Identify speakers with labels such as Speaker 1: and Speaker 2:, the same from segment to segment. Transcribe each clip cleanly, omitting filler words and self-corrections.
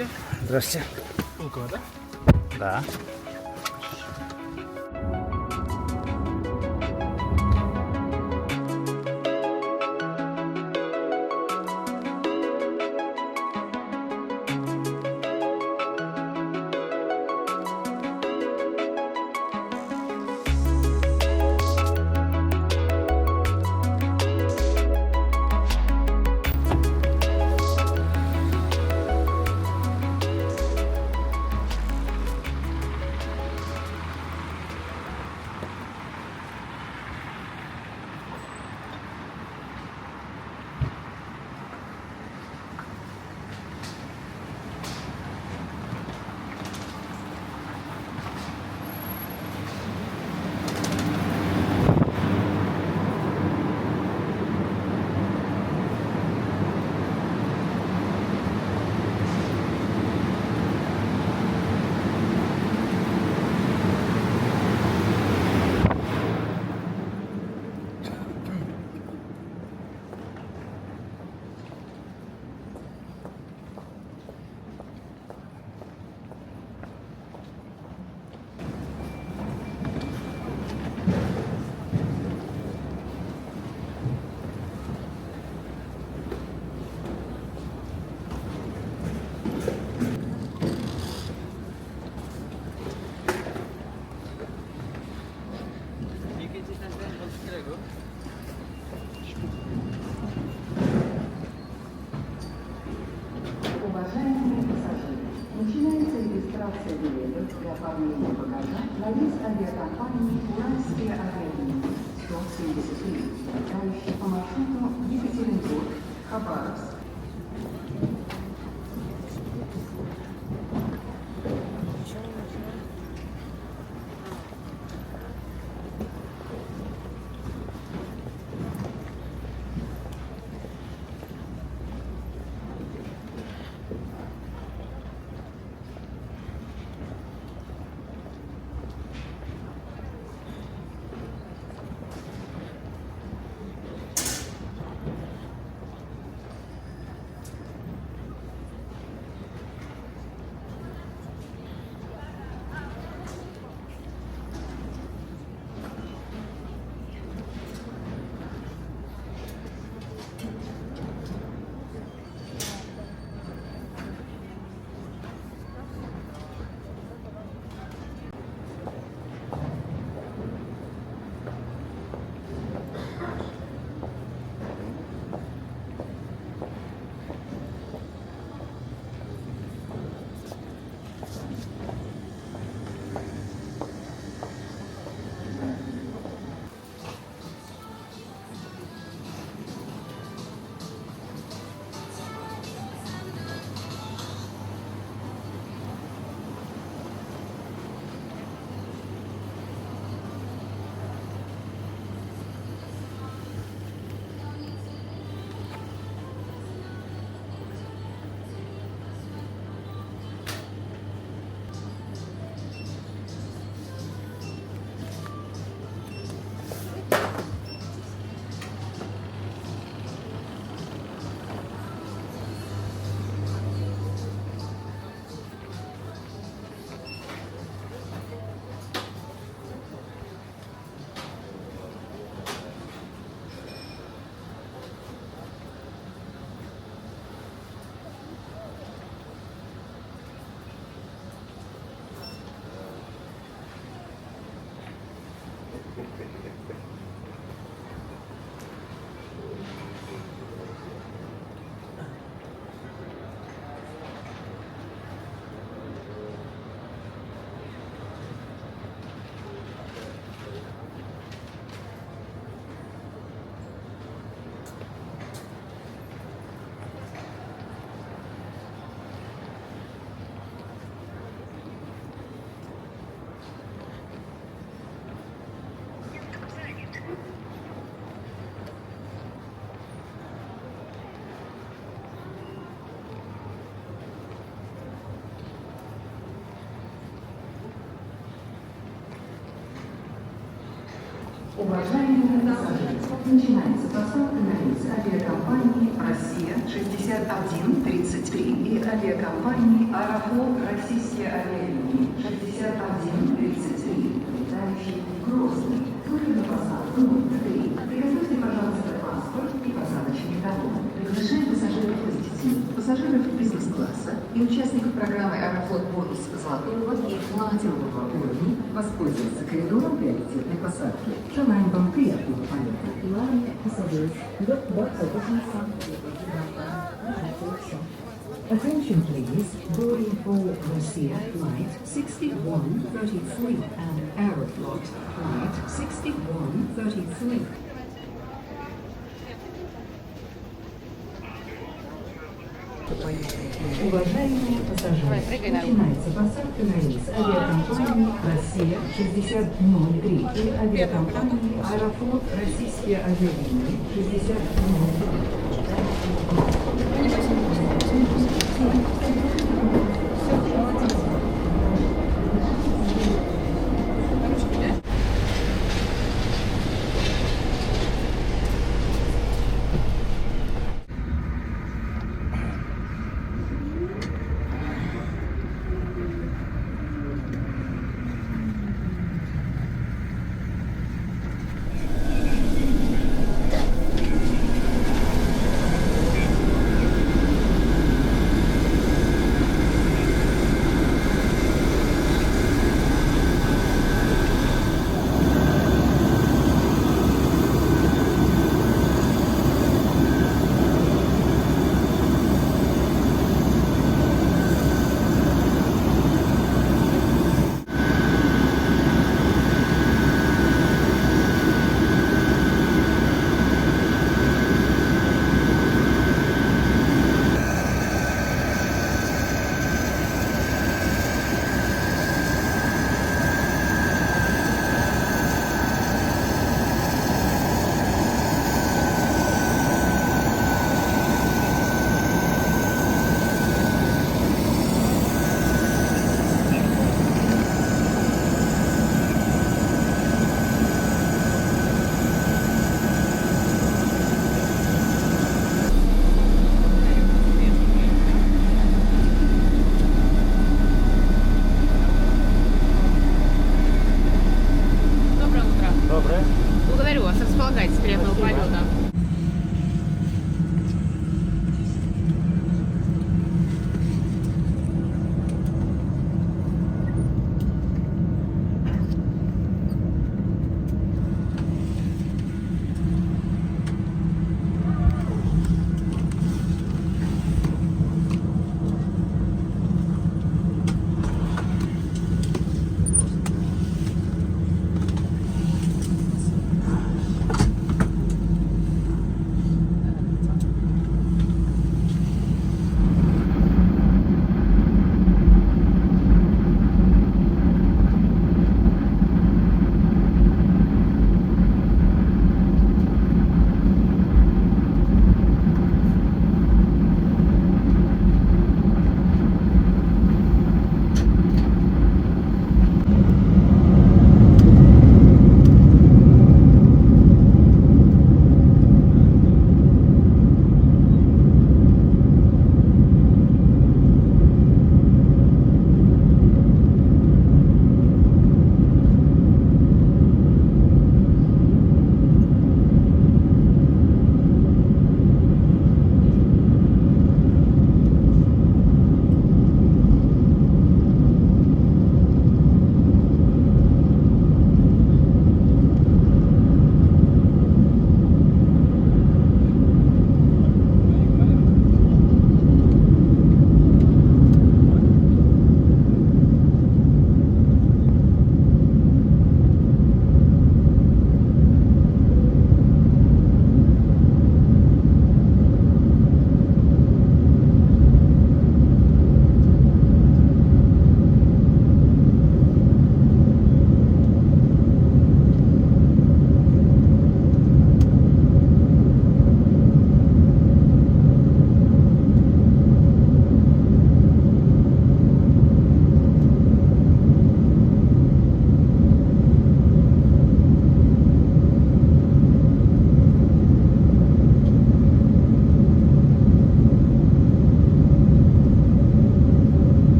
Speaker 1: Здравствуйте.
Speaker 2: Здравствуйте.
Speaker 1: Пулково, да?
Speaker 2: Да.
Speaker 3: Уважаемые пассажиры, начинается регистрация билетов для оформления багажа на рейс авиакомпании «Уральские авиалинии» 173, летающий по маршруту Екатеринбург-Хабаровск. Уважаемые пассажиры, начинается посадка на рейс авиакомпании «Россия-60». 6133 и авиакомпании «Аэрофлот Российские авиалинии» 6133, летающий в Грозный. Вход на посадку номер 3. Приготовьте, пожалуйста, паспорт и посадочный талон. Приглашаем пассажиров с детьми, пассажиров бизнес-класса и участников программы «Аэрофлот Бонус» золотого и платинового уровня воспользоваться коридором приоритетной посадки. Желаем вам приятного полета.
Speaker 1: Внимание, passengers, look box opening from Attention please, boarding for Russia flight 6133 and Aeroflot flight 6133. Уважаемые пассажиры, начинается посадка на рейс авиакомпании «Россия 6003» и авиакомпании «Аэрофлот Российские авиалинии 6003».
Speaker 2: Благодарю вас, располагайтесь, приятного полета.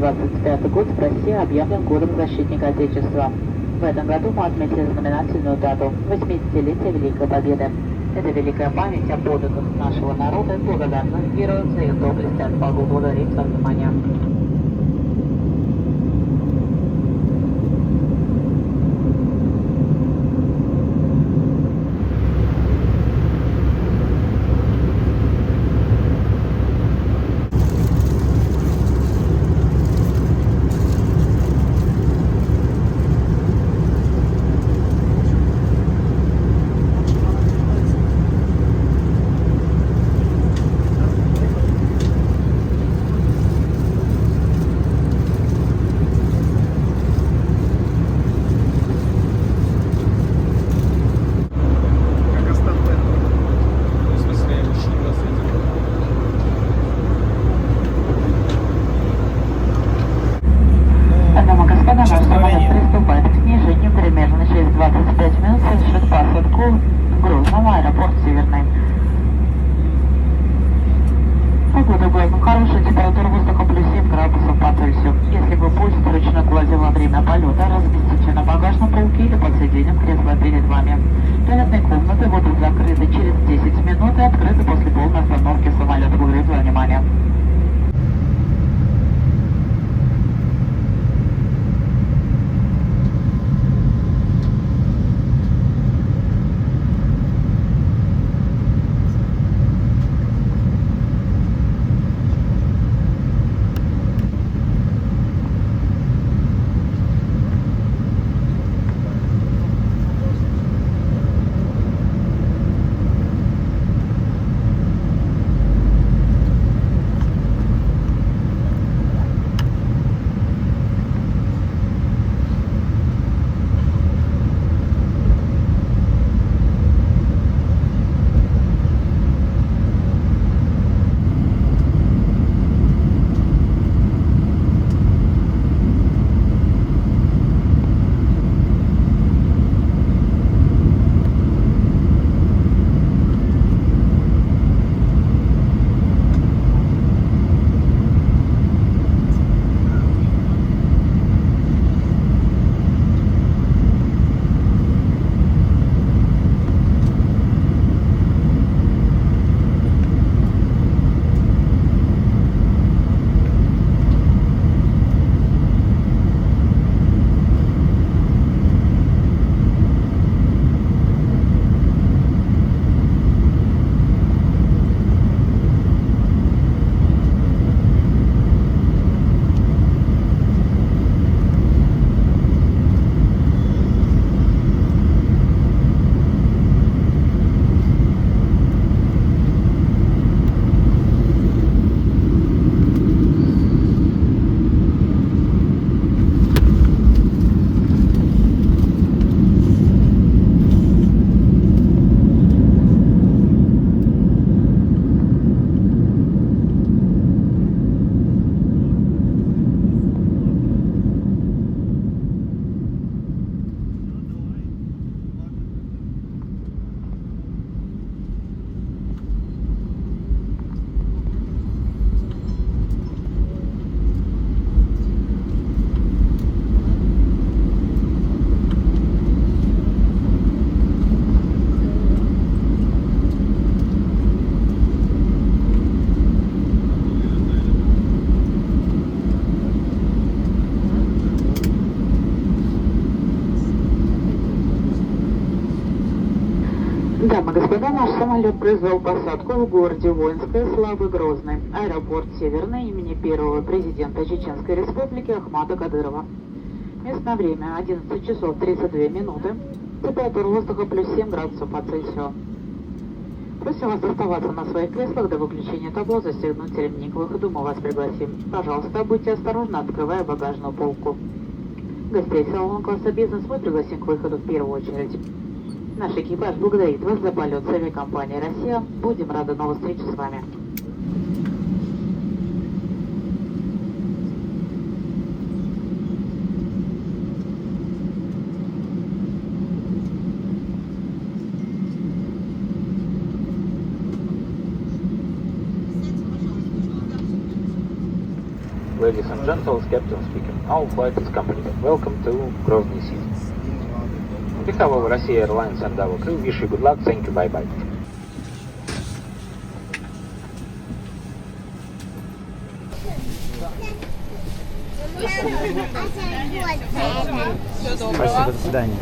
Speaker 4: 2025 год в России объявлен годом защитника Отечества. В этом году мы отметили знаменательную дату – 80-летие Великой Победы. Это великая память о подвигах нашего народа, благодарность героям за их доблесть и отвагу. Благодарим за внимание. Дамы и господа, наш самолет приступает к снижению. Примерно через 25 минут совершит посадку в Грозном, аэропорт Северный. Погода в Грозном хорошая, температура воздуха плюс 7 градусов по Цельсию. Если вы будете срочно кладе во время полета, разместите на багажном полке или под сиденьем кресла перед вами. Туалетные комнаты будут закрыты через 10 минут и открыты после полной остановки самолета. Благодарю за внимание. Дамы и господа, наш самолет произвел посадку в городе Воинская Слава Грозный, аэропорт Северный имени первого президента Чеченской Республики Ахмата Кадырова. Местное время 11 часов 32 минуты, температура воздуха плюс 7 градусов по Цельсию. Просим вас оставаться на своих креслах до выключения табло, застегнуть ремни к выходу, мы вас пригласим. Пожалуйста, будьте осторожны, открывая багажную полку. Гостей салона класса бизнес мы пригласим к выходу в первую очередь. Наш экипаж благодарит вас за полет с авиакомпанией «Россия». Будем рады новой встрече с вами.
Speaker 5: ladies and gentlemen, Captain speaking. Our flight is completed. Welcome to Grozny City. On behalf of Russia Airlines and our crew, wish you good luck. Thank you. Bye-bye.
Speaker 2: Все доброго.
Speaker 6: Спасибо, до свидания.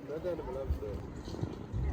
Speaker 7: Да, да, да.